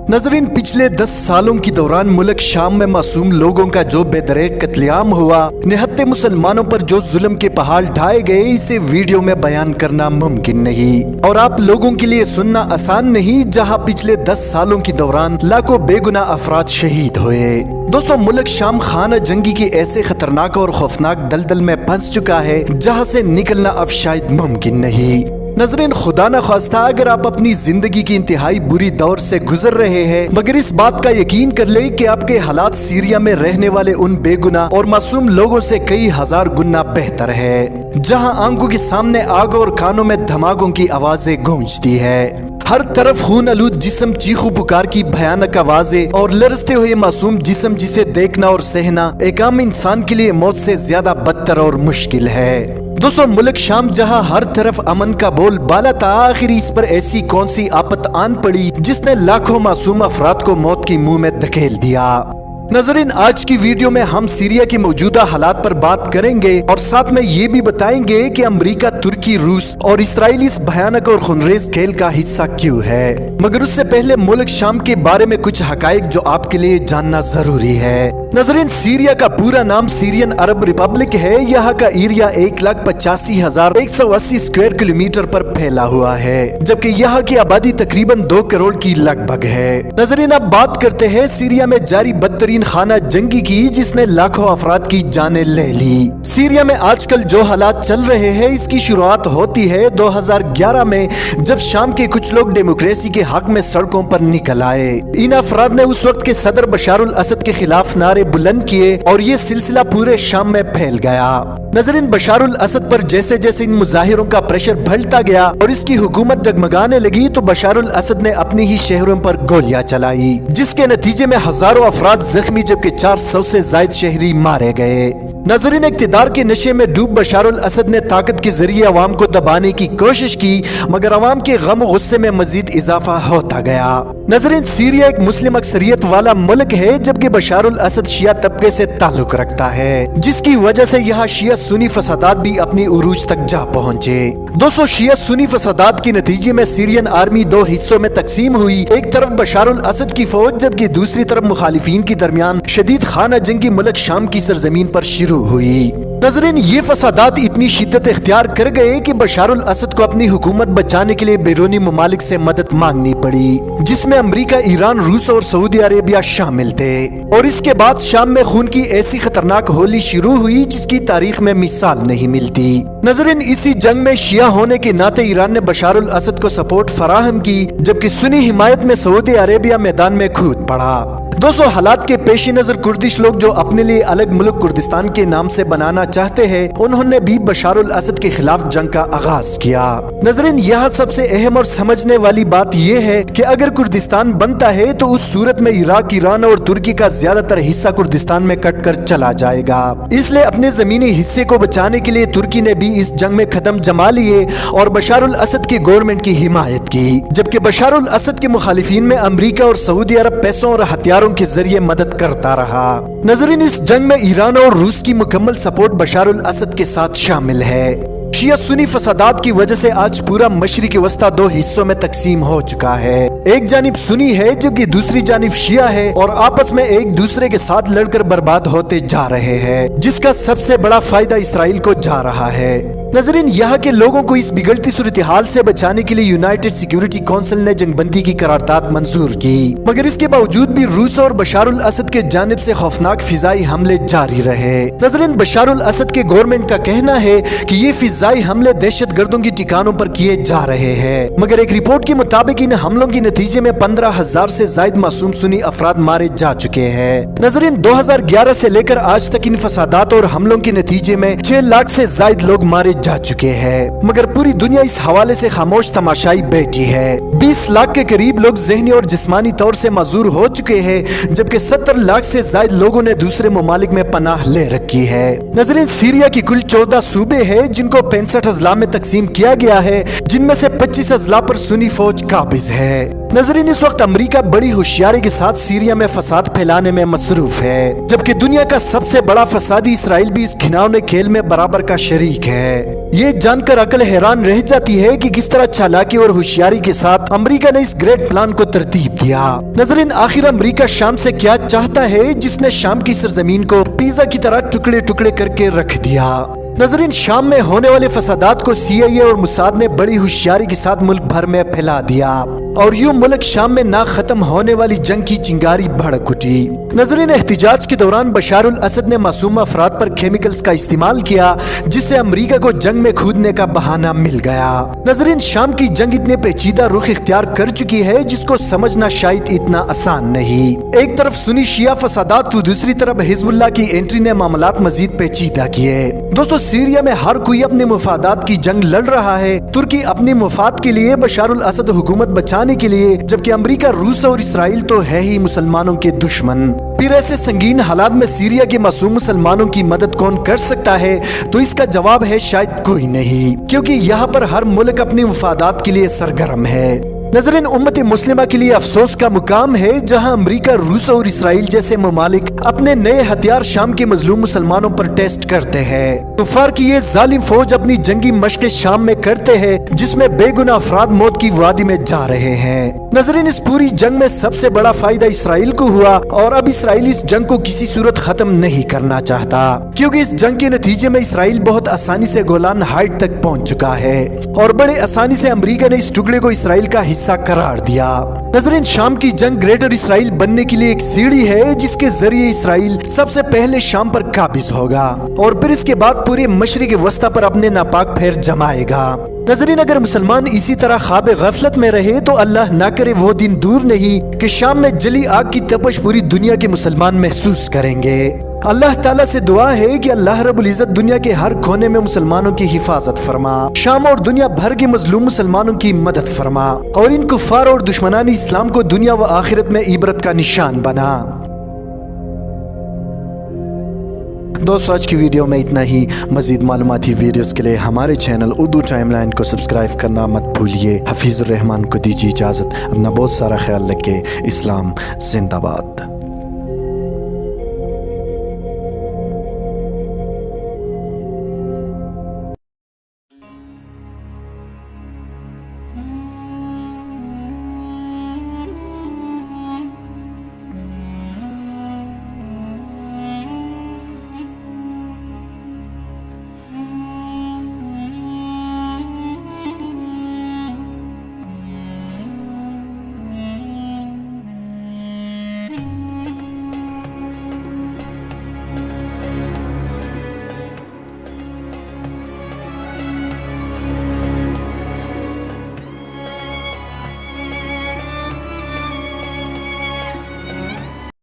नाज़रीन, पिछले 10 सालों के दौरान मुल्क शाम में मासूम लोगों का जो बेदरेक कत्लेआम हुआ, निहत्ते मुसलमानों पर जो जुल्म के पहाड़ ढाए गए, इसे वीडियो में बयान करना मुमकिन नहीं और आप लोगों के लिए सुनना आसान नहीं। जहां पिछले 10 सालों के दौरान लाखों बेगुनाह अफराद शहीद हुए। दोस्तों, मुल्क शाम खाना जंगी के ऐसे खतरनाक और खौफनाक दलदल में फंस चुका है जहां से निकलना अब शायद मुमकिन नहीं। नाज़रीन, खुदा न खास्ता अगर आप अपनी जिंदगी की इंतहाई बुरी दौर से गुजर रहे हैं, मगर इस बात का यकीन कर ले कि आपके हालात सीरिया में रहने वाले उन बेगुनाह और मासूम लोगों से कई हजार गुना बेहतर है, जहां आंखों के सामने आग और कानों में धमाकों की आवाजें गूंजती है। हर तरफ खून आलूद जिस्म, चीखू पुकार की भयानक आवाजें और लरसते हुए मासूम जिस्म जिसे देखना और सहना एक आम इंसान के लिए मौत से ज्यादा बदतर और मुश्किल है। दोस्तों, मुल्क शाम जहां हर तरफ अमन का बोल बाला था, आखिर इस पर ऐसी कौन सी आफत आन पड़ी जिसने लाखों मासूम अफराद को मौत की मुंह में धकेल दिया। नाज़रीन, आज की वीडियो में हम सीरिया के मौजूदा हालात पर बात करेंगे और साथ में ये भी बताएंगे कि अमेरिका, तुर्की, रूस और इसराइल इस भयानक और खुनरेज खेल का हिस्सा क्यों है। मगर उससे पहले मुल्क शाम के बारे में कुछ हकाइक जो आपके लिए जानना जरूरी है। नाज़रीन, सीरिया का पूरा नाम सीरियन अरब रिपब्लिक है। यहाँ का एरिया 1,85,180 स्क्वायर किलोमीटर पर फैला हुआ है, जबकि यहाँ की आबादी तकरीबन 2 करोड़ की लगभग है। नाज़रीन, अब बात करते हैं सीरिया में जारी बदतरीन खाना जंगी की, जिसने लाखों अफराद की जानें ले ली। सीरिया में आजकल जो हालात चल रहे हैं, इसकी शुरुआत होती है 2011 में, जब शाम के कुछ लोग डेमोक्रेसी के हक में सड़कों पर निकल आए। इन अफराद ने उस वक्त के सदर बशारुल असद के खिलाफ नारे बुलंद किए और ये सिलसिला पूरे शाम में फैल गया। नाज़रीन, बशारुल असद पर जैसे जैसे इन मुजाहिरों का प्रेशर बढ़ता गया और इसकी हुकूमत डगमगाने लगी, तो बशारुल असद ने अपनी ही शहरों पर गोलियां चलाई, जिसके नतीजे में हजारों अफराद जख्मी, जबकि 400 से ज्यादा शहरी मारे गए। नाज़रीन, इक़्तिदार के नशे में डूब बशारुल असद ने ताकत के जरिए अवाम को दबाने की कोशिश की, मगर अवाम के गम गुस्से में मजीद इजाफा होता गया। नाज़रीन, सीरिया एक मुस्लिम अक्सरियत वाला मुल्क है, जबकि बशारुल असद शिया तबके से ताल्लुक रखता है, जिसकी वजह से यहाँ शिया सुन्नी फसादात भी अपनी उरूज तक जा पहुँचे। दोस्तों, शिया सुन्नी फसादात के नतीजे में सीरियन आर्मी 2 हिस्सों में तकसीम हुई। एक तरफ बशारुल असद की फौज, जबकि दूसरी तरफ मुखालिफिन के दरमियान शदीद खाना जंगी मुल्क शाम की सरजमीन पर शुरू हुई। नाज़रीन, ये फसादात इतनी शिद्दत इख्तियार कर गए कि बशारुल असद को अपनी हुकूमत बचाने के लिए बैरूनी ममालिक से मदद मांगनी पड़ी, जिसमें अमेरिका, ईरान, रूस और सऊदी अरेबिया शामिल थे। और इसके बाद शाम में खून की ऐसी खतरनाक होली शुरू हुई जिसकी तारीख में मिसाल नहीं मिलती। नाज़रीन, इसी जंग में शिया होने के नाते ईरान ने बशारुल असद को सपोर्ट फराहम की, जबकि सुन्नी हिमायत में सऊदी अरेबिया मैदान में कूद पड़ा। दोस्तों, हालात के पेश नजर कुर्दिश लोग जो अपने लिए अलग मुल्क कुर्दिस्तान के नाम से बनाना चाहते हैं, उन्होंने भी बशारुल असद के खिलाफ जंग का आगाज किया। नाज़रीन, यहाँ सबसे अहम और समझने वाली बात यह है कि अगर कुर्दिस्तान बनता है तो उस सूरत में इराक, ईरान और तुर्की का ज्यादातर हिस्सा कुर्दिस्तान में कट कर चला जाएगा। इसलिए अपने जमीनी हिस्से को बचाने के लिए तुर्की ने भी इस जंग में कदम जमा लिए और बशारुल असद की गवर्नमेंट की हिमायत की, जबकि बशारुल असद के मुखालिफिन में अमेरिका और सऊदी अरब पैसों और हथियारों के जरिए मदद करता रहा। नाज़रीन, इस जंग में ईरान और रूस की मुकम्मल सपोर्ट बशारुल असद के साथ शामिल है। शिया सुन्नी फसादात की वजह से आज पूरा मशरिक वस्ता 2 हिस्सों में तकसीम हो चुका है। एक जानिब सुन्नी है, जबकि दूसरी जानिब शिया है और आपस में एक दूसरे के साथ लड़कर बर्बाद होते जा रहे हैं, जिसका सबसे बड़ा फायदा इसराइल को जा रहा है। नाज़रीन, यहाँ के लोगों को इस बिगड़ती सूरत हाल से बचाने के लिए यूनाइटेड सिक्योरिटी काउंसिल ने जंगबंदी की करारदाद मंजूर की, मगर इसके बावजूद भी रूस और बशारुल असद के जानिब से खौफनाक फिजाई हमले जारी रहे। नाज़रीन, बशारुल असद के गवर्नमेंट का कहना है कि ये फिजाई हमले दहशत गर्दों की ठिकानों पर किए जा रहे हैं, मगर एक रिपोर्ट के मुताबिक इन हमलों के नतीजे में 15,000 से ज्यादा मासूम सुन्नी अफराद मारे जा चुके हैं। नाज़रीन, 2011 से लेकर आज तक इन फसादात और हमलों के नतीजे में 6 लाख से ज्यादा लोग मारे जा चुके हैं, मगर पूरी दुनिया इस हवाले से खामोश तमाशाई बैठी है। 20 लाख के करीब लोग ज़हनी और जिस्मानी तौर से मजबूर हो चुके हैं, जबकि 70 लाख से ज्यादा लोगों ने दूसरे ममालिक में पनाह ले रखी है। नाज़रीन, सीरिया की कुल 14 सूबे हैं, जिनको 65 अजला में तकसीम किया गया है, जिनमें से 25 अजला पर सुन्नी फौज काबिज है। नजरीन, इस वक्त अमेरिका बड़ी होशियारी के साथ सीरिया में फसाद फैलाने में मसरूफ है, जबकि दुनिया का सबसे बड़ा फसादी इसराइल भी इस घिनौने खेल में बराबर का शरीक है। ये जानकर अकल हैरान रह जाती है कि किस तरह चालाकी और होशियारी के साथ अमेरिका ने इस ग्रेट प्लान को तरतीब दिया। नजरीन, आखिर अमेरिका शाम से क्या चाहता है जिसने शाम की सरजमीन को पिज्जा की तरह टुकड़े टुकड़े करके रख दिया। नजरीन, शाम में होने वाले फसादात को CIA और मुसाद ने बड़ी होशियारी के साथ मुल्क भर में फैला दिया और यूं मुल्क शाम में ना खत्म होने वाली जंग की चिंगारी भड़क उठी। नजरीन, एहतिजाज के दौरान बशारुल असद ने मासूम अफराद पर केमिकल्स का इस्तेमाल किया, जिससे अमेरिका को जंग में कूदने का बहाना मिल गया। नजरीन, शाम की जंग इतने पेचीदा रुख इख्तियार कर चुकी है जिसको समझना शायद इतना आसान नहीं। एक तरफ सुनी शिया फसादात तो दूसरी तरफ हिजबुल्लाह की एंट्री ने मामलात मजीद पेचीदा किए। दोस्तों, सीरिया में हर कोई अपने मुफादात की जंग लड़ रहा है। तुर्की अपनी मुफाद के लिए, बशारुल असद हुकूमत बचाने के लिए, जबकि अमेरिका, रूस और इसराइल तो है ही मुसलमानों के दुश्मन। फिर ऐसे संगीन हालात में सीरिया के मासूम मुसलमानों की मदद कौन कर सकता है? तो इसका जवाब है शायद कोई नहीं, क्योंकि यहाँ पर हर मुल्क अपनी मुफादात के लिए सरगर्म है। नजरीन, उम्मत मुस्लिमा के लिए अफसोस का मुकाम है जहां अमेरिका, रूस और इसराइल जैसे ममालिक अपने नए हथियार शाम के मजलूम मुसलमानों पर टेस्ट करते हैं। कुफार की ये जालिम फौज अपनी जंगी मशक़ शाम में करते हैं, जिसमें बेगुनाह अफराद मौत की वादी में जा रहे हैं। नजरीन, इस पूरी जंग में सबसे बड़ा फायदा इसराइल को हुआ और अब इसराइल इस जंग को किसी सूरत खत्म नहीं करना चाहता, क्योंकि इस जंग के नतीजे में इसराइल बहुत आसानी से गोलान हाइट तक पहुंच चुका है और बड़े आसानी से अमेरिका ने इस टुकड़े को इसराइल का हिस्सा करार दिया। नजरीन, शाम की जंग ग्रेटर इसराइल बनने के लिए एक सीढ़ी है जिसके जरिए इसराइल सबसे पहले शाम पर काबिज होगा और फिर इसके बाद पूरे मशरिक वस्ता पर अपने नापाक फेर जमाएगा। नजरीन, अगर मुसलमान इसी तरह ख्वाब गफलत में रहे तो अल्लाह ना करे वो दिन दूर नहीं कि शाम में जली आग की तपश पूरी दुनिया के मुसलमान महसूस करेंगे। अल्लाह ताला से दुआ है कि अल्लाह रब्बुल इज्जत दुनिया के हर कोने में मुसलमानों की हिफाजत फरमा, शाम और दुनिया भर के मजलूम मुसलमानों की मदद फरमा और इन कुफार और दुश्मनानी इस्लाम को दुनिया व आखिरत में इबरत का निशान बना। दोस्तों, आज की वीडियो में इतना ही। मजीद मालूमाती वीडियोस के लिए हमारे चैनल उर्दू टाइमलाइन को सब्सक्राइब करना मत भूलिए। हफीज़ुर रहमान को दीजिए इजाज़त। अपना बहुत सारा ख्याल रखें। इस्लाम जिंदाबाद।